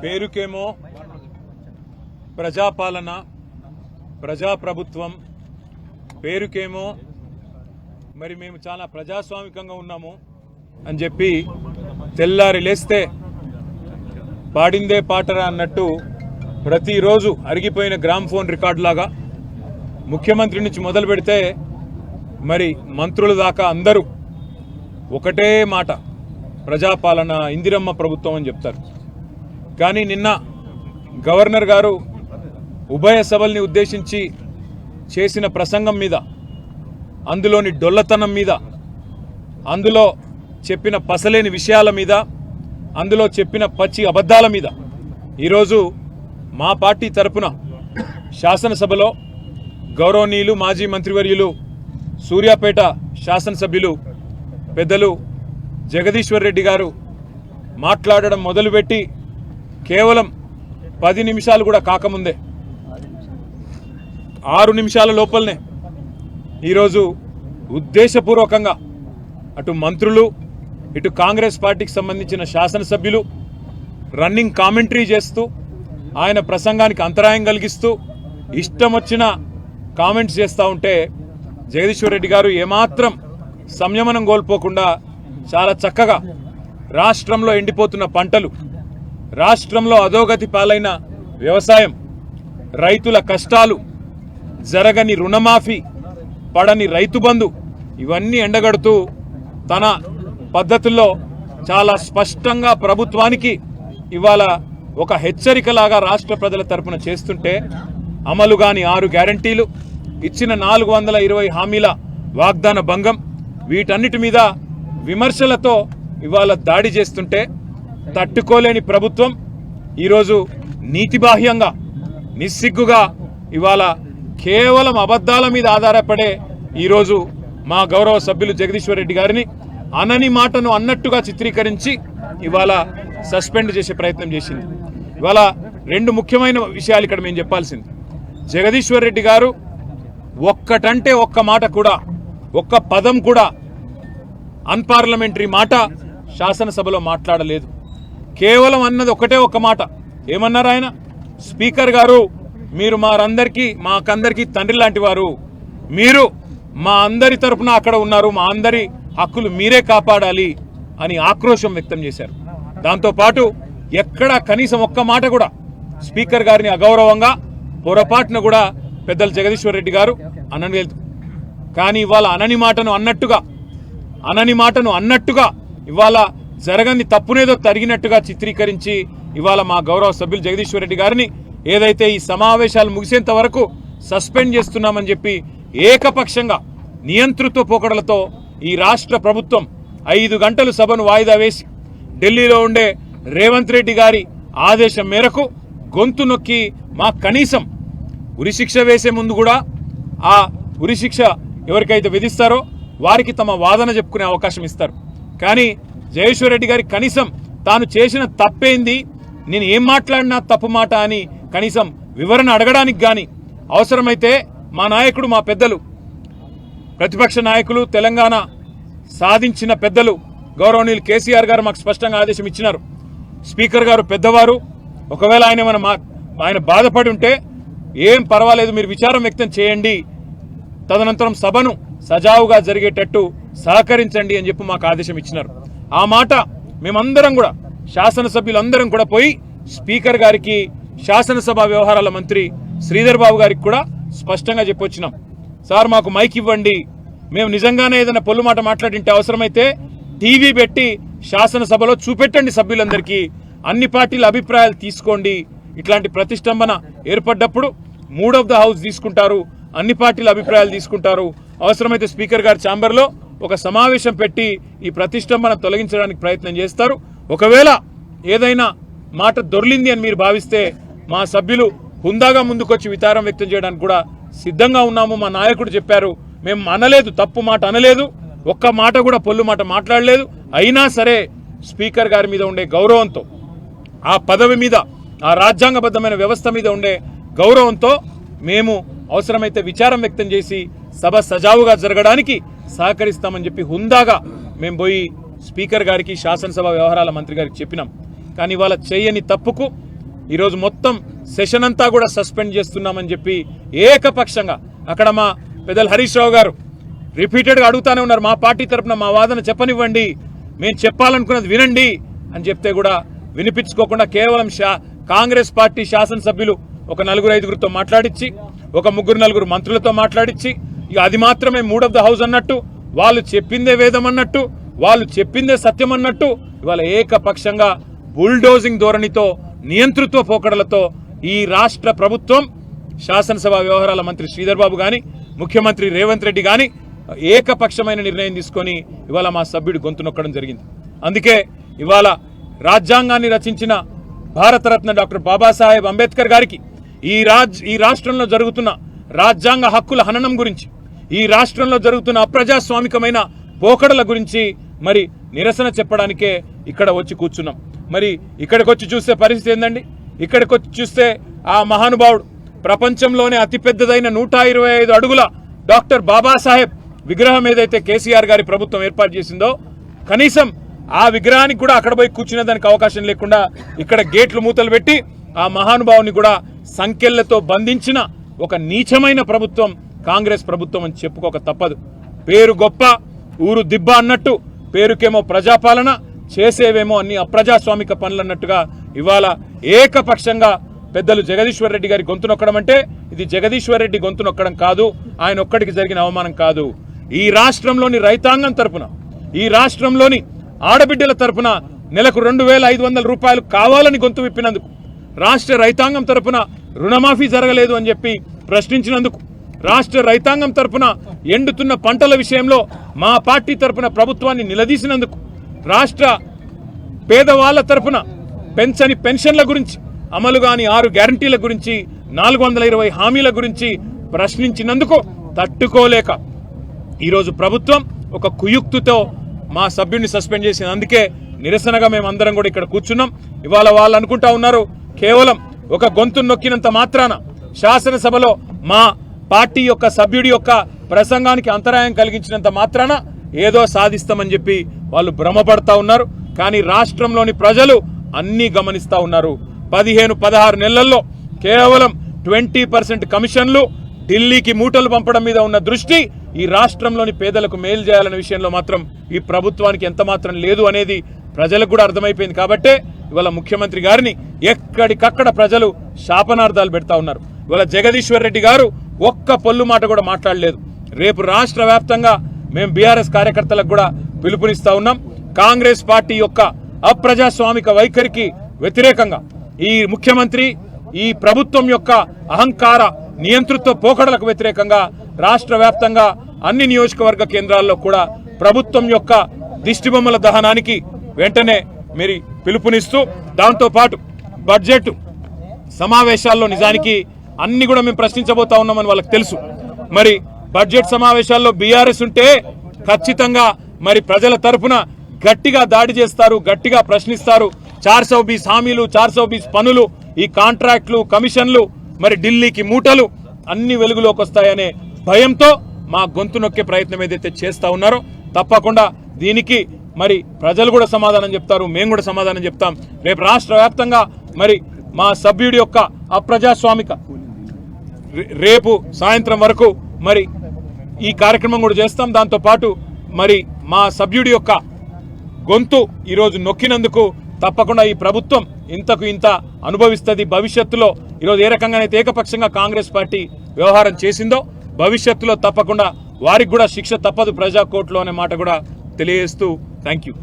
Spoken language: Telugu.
పేరుకేమో ప్రజాపాలన, ప్రజాప్రభుత్వం, పేరుకేమో మరి మేము చాలా ప్రజాస్వామికంగా ఉన్నాము అని చెప్పి తెల్లారి లేస్తే పాడిందే పాటరా అన్నట్టు ప్రతిరోజు అరిగిపోయిన గ్రామ్ఫోన్ రికార్డు లాగా ముఖ్యమంత్రి నుంచి మొదలు పెడితే మరి మంత్రుల దాకా అందరూ ఒకటే మాట, ప్రజాపాలన, ఇందిరమ్మ ప్రభుత్వం అని చెప్తారు. కానీ నిన్న గవర్నర్ గారు ఉభయ సభల్ని ఉద్దేశించి చేసిన ప్రసంగం మీద, అందులోని డొల్లతనం మీద, అందులో చెప్పిన పసలేని విషయాల మీద, అందులో చెప్పిన పచ్చి అబద్ధాల మీద ఈరోజు మా పార్టీ తరపున శాసనసభలో గౌరవనీయులు మాజీ మంత్రివర్యులు సూర్యాపేట శాసనసభ్యులు పెద్దలు జగదీశ్వర్ రెడ్డి గారు మాట్లాడడం మొదలుపెట్టి కేవలం 10 నిమిషాలు కూడా కాకముందే 6 నిమిషాల లోపలనే ఈరోజు ఉద్దేశపూర్వకంగా అటు మంత్రులు, ఇటు కాంగ్రెస్ పార్టీకి సంబంధించిన శాసనసభ్యులు రన్నింగ్ కామెంటరీ చేస్తూ ఆయన ప్రసంగానికి అంతరాయం కలిగిస్తూ ఇష్టం వచ్చిన కామెంట్స్ చేస్తూ ఉంటే జగదీశ్వర్ రెడ్డి గారు ఏమాత్రం సంయమనం కోల్పోకుండా చాలా చక్కగా రాష్ట్రంలో ఎండిపోతున్న పంటలు, రాష్ట్రంలో అధోగతి పాలైన వ్యవసాయం, రైతుల కష్టాలు, జరగని రుణమాఫీ, పడని రైతు బంధు ఇవన్నీ ఎండగడుతూ తన పద్ధతుల్లో చాలా స్పష్టంగా ప్రభుత్వానికి ఇవాళ ఒక హెచ్చరికలాగా రాష్ట్ర ప్రజల తరపున చేస్తుంటే అమలు కాని 6 గ్యారంటీలు, ఇచ్చిన 420 హామీల వాగ్దాన భంగం, వీటన్నిటి మీద విమర్శలతో ఇవాళ దాడి చేస్తుంటే తట్టుకోలేని ప్రభుత్వం ఈరోజు నీతిబాహ్యంగా, నిస్సిగ్గుగా ఇవాళ కేవలం అబద్ధాల మీద ఆధారపడే ఈరోజు మా గౌరవ సభ్యులు జగదీశ్వర్ రెడ్డి గారిని అనని మాటను అన్నట్టుగా చిత్రీకరించి ఇవాళ సస్పెండ్ చేసే ప్రయత్నం చేసింది. ఇవాళ 2 ముఖ్యమైన విషయాలు ఇక్కడ మేము చెప్పాల్సింది. జగదీశ్వర్ రెడ్డి గారు ఒక్కటంటే ఒక్క మాట కూడా, ఒక్క పదం కూడా అన్పార్లమెంటరీ మాట శాసనసభలో మాట్లాడలేదు. కేవలం అన్నది ఒకటే ఒక్క మాట. ఏమన్నారు ఆయన? స్పీకర్ గారు, మీరు మాకందరికీ తండ్రి లాంటి వారు, మీరు మా అందరి తరపున అక్కడ ఉన్నారు, మా అందరి హక్కులు మీరే కాపాడాలి అని ఆక్రోశం వ్యక్తం చేశారు. దాంతోపాటు ఎక్కడా కనీసం ఒక్క మాట కూడా స్పీకర్ గారిని అగౌరవంగా పొరపాటున కూడా పెద్దలు జగదీశ్వర్ రెడ్డి గారు అనలేదు. కానీ ఇవాళ అనని మాటను అన్నట్టుగా ఇవాళ జరగని తప్పునేదో తరిగినట్టుగా చిత్రీకరించి ఇవాళ మా గౌరవ సభ్యులు జగదీశ్వర్ రెడ్డి గారిని ఏదైతే ఈ సమావేశాలు ముగిసేంత వరకు సస్పెండ్ చేస్తున్నామని చెప్పి ఏకపక్షంగా నియంతృత్వ పోకడలతో ఈ రాష్ట్ర ప్రభుత్వం 5 గంటలు సభను వాయిదా వేసి ఢిల్లీలో ఉండే రేవంత్ రెడ్డి గారి ఆదేశం మేరకు గొంతు నొక్కి మా కనీసం ఉరిశిక్ష వేసే ముందు కూడా ఆ ఉరిశిక్ష ఎవరికైతే విధిస్తారో వారికి తమ వాదన చెప్పుకునే అవకాశం ఇస్తారు. కానీ జగదీశ్వర్ రెడ్డి గారి కనీసం తాను చేసిన తప్పేంది, నేను ఏం మాట్లాడినా తప్పు మాట అని కనీసం వివరణ అడగడానికి కానీ, అవసరమైతే మా నాయకుడు, మా పెద్దలు, ప్రతిపక్ష నాయకులు, తెలంగాణ సాధించిన పెద్దలు గౌరవనీయులు కేసీఆర్ గారు మాకు స్పష్టంగా ఆదేశం ఇచ్చినారు. స్పీకర్ గారు పెద్దవారు, ఒకవేళ ఆయన బాధపడి ఉంటే ఏం పర్వాలేదు, మీరు విచారం వ్యక్తం చేయండి, తదనంతరం సభను సజావుగా జరిగేటట్టు సహకరించండి అని చెప్పి మాకు ఆదేశం ఇచ్చినారు. ఆ మాట మేమందరం కూడా, శాసనసభ్యులందరం కూడా పోయి స్పీకర్ గారికి, శాసనసభ వ్యవహారాల మంత్రి శ్రీధర్ బాబు గారికి కూడా స్పష్టంగా చెప్పొచ్చినాం. సార్, మాకు మైక్ ఇవ్వండి, మేము నిజంగానే ఏదైనా పొల్లు మాట మాట్లాడింటే అవసరమైతే టీవీ పెట్టి శాసనసభలో చూపెట్టండి సభ్యులందరికీ, అన్ని పార్టీల అభిప్రాయాలు తీసుకోండి, ఇట్లాంటి ప్రతిష్టంభన ఏర్పడ్డప్పుడు మూడ్ ఆఫ్ ద హౌస్ తీసుకుంటారు, అన్ని పార్టీల అభిప్రాయాలు తీసుకుంటారు, అవసరమైతే స్పీకర్ గారి ఛాంబర్లో ఒక సమావేశం పెట్టి ఈ ప్రతిష్టంభన తొలగించడానికి ప్రయత్నం చేస్తారు. ఒకవేళ ఏదైనా మాట దొర్లింది అని మీరు భావిస్తే మా సభ్యులు హుందాగా ముందుకొచ్చి విచారం వ్యక్తం చేయడానికి కూడా సిద్ధంగా ఉన్నాము. మా నాయకుడు చెప్పారు, మేము అనలేదు, తప్పు మాట అనలేదు, ఒక్క మాట కూడా పొల్లు మాట మాట్లాడలేదు. అయినా సరే స్పీకర్ గారి మీద ఉండే గౌరవంతో, ఆ పదవి మీద, ఆ రాజ్యాంగబద్ధమైన వ్యవస్థ మీద ఉండే గౌరవంతో మేము అవసరమైతే విచారం వ్యక్తం చేసి సభ సజావుగా జరగడానికి సహకరిస్తామని చెప్పి హుందాగా మేము పోయి స్పీకర్ గారికి శాసనసభ వ్యవహారాల మంత్రి గారికి చెప్పినాం. కానీ ఇవాళ చేయని తప్పుకు ఈరోజు మొత్తం సెషన్ అంతా కూడా సస్పెండ్ చేస్తున్నామని చెప్పి ఏకపక్షంగా అక్కడ మా పెద్దలు హరీష్ రావు గారు రిపీటెడ్గా అడుగుతానే ఉన్నారు, మా పార్టీ తరఫున మా వాదన చెప్పనివ్వండి, మేము చెప్పాలనుకున్నది వినండి అని చెప్తే కూడా వినిపించుకోకుండా కేవలం కాంగ్రెస్ పార్టీ శాసనసభ్యులు ఒక 4-5 మాట్లాడించి, ఒక 3-4 మంత్రులతో మాట్లాడించి, ఇక అది మాత్రమే మూడ్ ఆఫ్ ద హౌస్ అన్నట్టు, వాళ్ళు చెప్పిందే వేదం అన్నట్టు, వాళ్ళు చెప్పిందే సత్యం అన్నట్టు ఇవాళ ఏకపక్షంగా బుల్డోజింగ్ ధోరణితో, నియంతృత్వ పోకడలతో ఈ రాష్ట్ర ప్రభుత్వం, శాసనసభ వ్యవహారాల మంత్రి శ్రీధర్ బాబు కానీ, ముఖ్యమంత్రి రేవంత్ రెడ్డి కానీ ఏకపక్షమైన నిర్ణయం తీసుకొని ఇవాళ మా సభ్యుడు గొంతు నొక్కడం జరిగింది. అందుకే ఇవాళ రాజ్యాంగాన్ని రచించిన భారతరత్న డాక్టర్ బాబాసాహెబ్ అంబేద్కర్ గారికి ఈ రాష్ట్రంలో జరుగుతున్న రాజ్యాంగ హక్కుల హననం గురించి, ఈ రాష్ట్రంలో జరుగుతున్న అప్రజాస్వామికమైన పోకడల గురించి మరి నిరసన చెప్పడానికే ఇక్కడ వచ్చి కూర్చున్నాం. మరి ఇక్కడికి వచ్చి చూస్తే పరిస్థితి ఏందండి? ఇక్కడికి వచ్చి చూస్తే ఆ మహానుభావుడు ప్రపంచంలోనే అతిపెద్దదైన 125 అడుగుల డాక్టర్ బాబాసాహెబ్ విగ్రహం ఏదైతే కేసీఆర్ గారి ప్రభుత్వం ఏర్పాటు చేసిందో, కనీసం ఆ విగ్రహానికి కూడా అక్కడ పోయి కూర్చునే దానికి అవకాశం లేకుండా ఇక్కడ గేట్లు మూతలు పెట్టి ఆ మహానుభావుని కూడా సంకెళ్లతో బంధించిన ఒక నీచమైన ప్రభుత్వం కాంగ్రెస్ ప్రభుత్వం అని చెప్పుకోక తప్పదు. పేరు గొప్ప ఊరు దిబ్బ అన్నట్టు, పేరుకేమో ప్రజాపాలన, చేసేవేమో అన్ని అప్రజాస్వామిక పనులు అన్నట్టుగా ఇవాళ ఏకపక్షంగా పెద్దలు జగదీశ్వర్ రెడ్డి గారి గొంతు నొక్కడం అంటే ఇది జగదీశ్వర్ రెడ్డి గొంతు నొక్కడం కాదు, ఆయన ఒక్కడికి జరిగిన అవమానం కాదు. ఈ రాష్ట్రంలోని రైతాంగం తరపున, ఈ రాష్ట్రంలోని ఆడబిడ్డల తరపున నెలకు 2,500 రూపాయలు కావాలని గొంతు విప్పినందుకు, రాష్ట్ర రైతాంగం తరపున రుణమాఫీ జరగలేదు అని చెప్పి ప్రశ్నించినందుకు, రాష్ట్ర రైతాంగం తరపున ఎండుతున్న పంటల విషయంలో మా పార్టీ తరపున ప్రభుత్వాన్ని నిలదీసినందుకు, రాష్ట్ర పేదవాళ్ల తరపున పెంచని పెన్షన్ల గురించి, అమలు కాని 6 గ్యారంటీల గురించి, 420 హామీల గురించి ప్రశ్నించినందుకు తట్టుకోలేక ఈరోజు ప్రభుత్వం ఒక కుయుక్తితో మా సభ్యుడిని సస్పెండ్ చేసింది. అందుకే నిరసనగా మేమందరం కూడా ఇక్కడ కూర్చున్నాం. ఇవాళ వాళ్ళు అనుకుంటా ఉన్నారు కేవలం ఒక గొంతు నొక్కినంత మాత్రాన, శాసనసభలో మా పార్టీ యొక్క సభ్యుడి యొక్క ప్రసంగానికి అంతరాయం కలిగించినంత మాత్రాన ఏదో సాధిస్తామని చెప్పి వాళ్ళు భ్రమపడతా ఉన్నారు. కానీ రాష్ట్రంలోని ప్రజలు అన్నీ గమనిస్తా ఉన్నారు. 15-16 నెలల్లో కేవలం 20% కమిషన్లు, ఢిల్లీకి మూటలు పంపడం మీద ఉన్న దృష్టి ఈ రాష్ట్రంలోని పేదలకు మేలు చేయాలనే విషయంలో మాత్రం ఈ ప్రభుత్వానికి ఎంత మాత్రం లేదు అనేది ప్రజలకు కూడా అర్థమైపోయింది. కాబట్టే ఇవాళ ముఖ్యమంత్రి గారిని ఎక్కడికక్కడ ప్రజలు శాపనార్థాలు పెడతా ఉన్నారు. ఇవాళ జగదీశ్వర్ రెడ్డి గారు ఒక్క పొల్లు మాట కూడా మాట్లాడలేదు. రేపు రాష్ట్ర వ్యాప్తంగా మేము బీఆర్ఎస్ కార్యకర్తలకు కూడా పిలుపునిస్తా ఉన్నాం. కాంగ్రెస్ పార్టీ యొక్క అప్రజాస్వామిక వైఖరికి వ్యతిరేకంగా, ఈ ముఖ్యమంత్రి, ఈ ప్రభుత్వం యొక్క అహంకార నియంతృత్వ పోకడలకు వ్యతిరేకంగా రాష్ట్ర వ్యాప్తంగా అన్ని నియోజకవర్గ కేంద్రాల్లో కూడా ప్రభుత్వం యొక్క దిష్టిబొమ్మల దహనానికి వెంటనే మీరు పిలుపునిస్తూ, దాంతోపాటు బడ్జెట్ సమావేశాల్లో నిజానికి అన్ని కూడా మేము ప్రశ్నించబోతా ఉన్నామని వాళ్ళకి తెలుసు. మరి బడ్జెట్ సమావేశాల్లో బీఆర్ఎస్ ఉంటే ఖచ్చితంగా మరి ప్రజల తరఫున గట్టిగా దాడి చేస్తారు, గట్టిగా ప్రశ్నిస్తారు. 420 హామీలు, 420 పనులు, ఈ కాంట్రాక్టులు, కమిషన్లు, మరి ఢిల్లీకి మూటలు అన్ని వెలుగులోకి వస్తాయనే భయంతో మా గొంతు నొక్కే ప్రయత్నం ఏదైతే చేస్తా ఉన్నారో తప్పకుండా దీనికి మరి ప్రజలు కూడా సమాధానం చెప్తారు, మేము కూడా సమాధానం చెప్తాం. రేపు రాష్ట్ర వ్యాప్తంగా మరి మా సభ్యుడి యొక్క అప్రజాస్వామిక రేపు సాయంత్రం వరకు మరి ఈ కార్యక్రమం కూడా చేస్తాం. దాంతోపాటు మరి మా సభ్యుడి యొక్క గొంతు ఈరోజు నొక్కినందుకు తప్పకుండా ఈ ప్రభుత్వం ఇంతకు ఇంత అనుభవిస్తుంది. భవిష్యత్తులో ఈరోజు ఏ రకంగానైతే ఏకపక్షంగా కాంగ్రెస్ పార్టీ వ్యవహారం చేసిందో భవిష్యత్తులో తప్పకుండా వారికి కూడా శిక్ష తప్పదు ప్రజా కోర్టులో అనే మాట కూడా తెలియజేస్తూ థ్యాంక్ యూ.